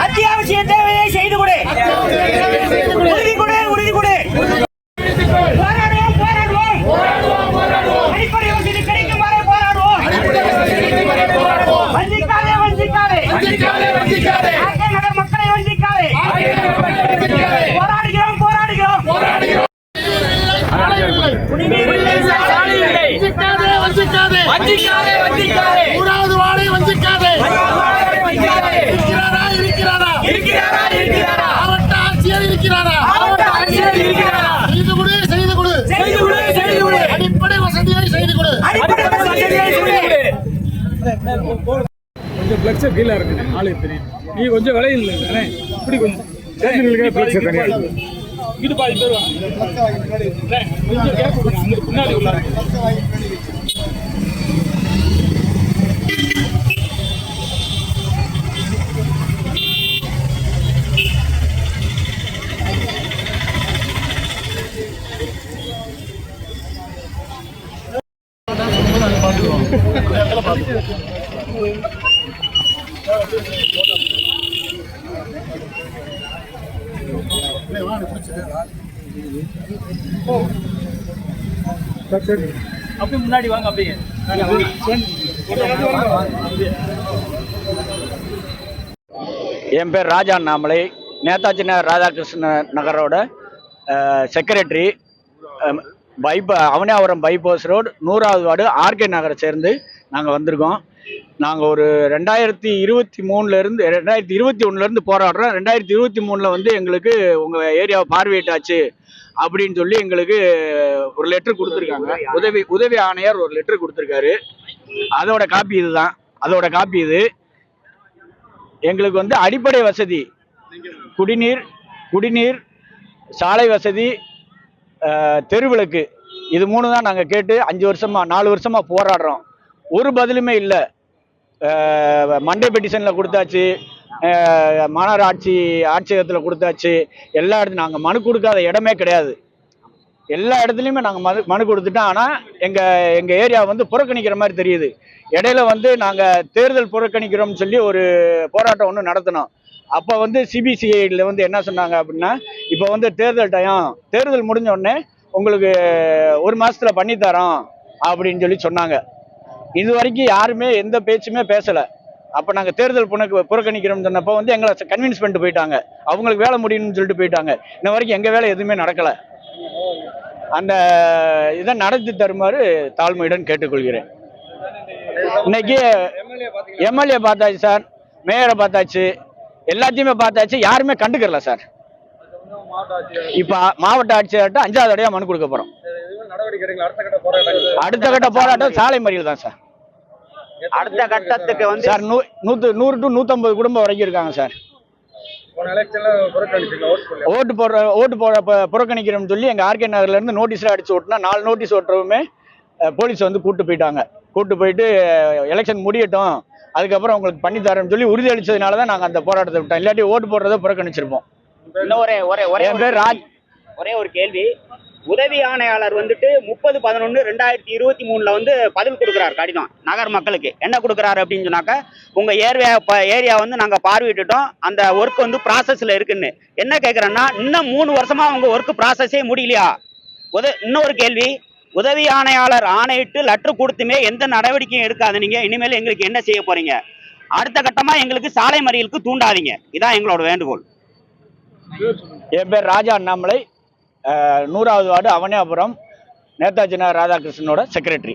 அத்தியாவசிய தேவையை செய்து கொடு. உறுதி கொடு, உறுதி கொடு. போராடுவோம். அடிப்படை வசதி கிடைக்கும் வரை போராடுவோம். வஞ்சிக்காதே. நகர் மக்களை வஞ்சிக்காதே. போராடுகிறோம். அடிப்படை வசதியை செய்து கொடு. கொஞ்சம் பிளக்ஸா கீழே இருக்குது ஆளுக்கு தெரியும். நீ கொஞ்சம் விலையில் இல்லைண்ணே இப்படி கொஞ்சம் பிளக்ஸா தனியாக இது பாதி பேர் கொஞ்சம் கேப் முன்னாடி உள்ள அப்படி முன்னாடி வாங்க. அப்படியே என் பேர் ராஜா அண்ணாமலை, நேதாஜி நகர் ராதாகிருஷ்ண நகரோட செக்ரட்டரி. அவனியாபுரம் பைபாஸ் ரோடு 100வது வார்டு ஆர்கே நகரை சேர்ந்து நாங்கள் வந்திருக்கோம். நாங்கள் ஒரு 2023 போராடுறோம். 2023 வந்து எங்களுக்கு உங்கள் ஏரியாவை பார்வையிட்டாச்சு அப்படின்னு சொல்லி எங்களுக்கு ஒரு லெட்டர் கொடுத்துருக்காங்க. உதவி ஆணையர் ஒரு லெட்டர் கொடுத்துருக்காரு. அதோட காப்பி இது. எங்களுக்கு வந்து அடிப்படை வசதி குடிநீர், சாலை வசதி, தெருவிளக்கு, இது 3 தான் நாங்கள் கேட்டு 4 வருஷமா போராடுறோம். ஒரு பதிலுமே இல்லை. மண்டே பெட்டிஷனில் கொடுத்தாச்சு, மாநகராட்சி ஆட்சியகத்தில் கொடுத்தாச்சு, எல்லா இடத்துலையும் நாங்கள் மனு கொடுக்காத இடமே கிடையாது. எல்லா இடத்துலையுமே நாங்கள் மனு கொடுத்துட்டோம். ஆனால் எங்கள் ஏரியா வந்து புறக்கணிக்கிற மாதிரி தெரியுது. இடையில வந்து நாங்கள் தேர்தல் புறக்கணிக்கிறோம்னு சொல்லி ஒரு போராட்டம் ஒன்று நடத்தினோம். அப்போ வந்து சிபிசிஐடியில் வந்து என்ன சொன்னாங்க அப்படின்னா, இப்போ வந்து தேர்தல் முடிஞ்ச உடனே உங்களுக்கு 1 மாசத்துல பண்ணித்தரோம் அப்படின்னு சொல்லி சொன்னாங்க. இது வரைக்கும் யாருமே எந்த பேச்சுமே பேசலை. அப்போ நாங்கள் தேர்தல் புறக்கணிக்கிறோம்னு சொன்னப்போ வந்து எங்களை கன்வின்ஸ் பண்ணிட்டு போயிட்டாங்க. அவங்களுக்கு வேலை முடியணும்னு சொல்லிட்டு போயிட்டாங்க. இன்ன வரைக்கும் எங்கள் வேலை எதுவுமே நடக்கலை. அந்த இதை நடத்தி தருமாறு தாழ்மையுடன் கேட்டுக்கொள்கிறேன். இன்னைக்கு எம்எல்ஏ பார்த்தாச்சு சார், மேயரை பார்த்தாச்சு, எல்லாத்தையுமே பார்த்தாச்சு, யாருமே கண்டுக்கல சார். இப்ப மாவட்ட ஆட்சியர்கிட்ட 5வது தடவையா மனு கொடுக்க போறோம். அடுத்த கட்ட போராட்டம் சாலை மறியல் தான் சார். அடுத்த கட்டத்துக்கு வந்து சார் 100 to 150 குடும்பம் வரைக்கும் இருக்காங்க சார். ஓட்டு போட புறக்கணிக்கிறோம்னு சொல்லி எங்க ஆர்கே நகர்ல இருந்து நோட்டீஸ்ல அடிச்சு ஓட்டுனா 4 நோட்டீஸ் ஓட்டுறவுமே போலீஸ் வந்து கூட்டு போயிட்டு எலெக்ஷன் முடியட்டும், அதுக்கப்புறம் உங்களுக்கு பண்ணி தரேன்னு சொல்லி உறுதி அளிச்சதுனாலதான் நாங்க அந்த போராட்டத்தை விட்டோம். இல்லாட்டி ஓட்டு போடுறதை புறக்கணிச்சிருப்போம். ஒரே ஒரு கேள்வி. உதவி ஆணையாளர் வந்துட்டு 30/11/2023 வந்து பதில் கொடுக்குறாரு கடிதம் நகர் மக்களுக்கு. என்ன கொடுக்குறாரு அப்படின்னு சொன்னாக்க, உங்க ஏரியா வந்து நாங்க பார்வையிட்டுட்டோம், அந்த ஒர்க் வந்து ப்ராசஸ்ல இருக்குன்னு. என்ன கேட்குறேன்னா, இன்னும் 3 வருஷமா உங்க ஒர்க் ப்ராசஸே முடியலையா? இன்னொரு கேள்வி, உதவி ஆணையாளர் ஆணையிட்டு லெட்டர் கொடுத்துமே எந்த நடவடிக்கையும் எடுக்காது. நீங்க இனிமேல் எங்களுக்கு என்ன செய்ய போறீங்க? அடுத்த கட்டமா எங்களுக்கு சாலை மறியலுக்கு தூண்டாதீங்க. இதான் எங்களோட வேண்டுகோள். என் பேர் ராஜா அண்ணாமலை, 100வது வார்டு அவனியாபுரம், நேதாஜி நகர் ராதாகிருஷ்ணனோட செக்ரட்டரி.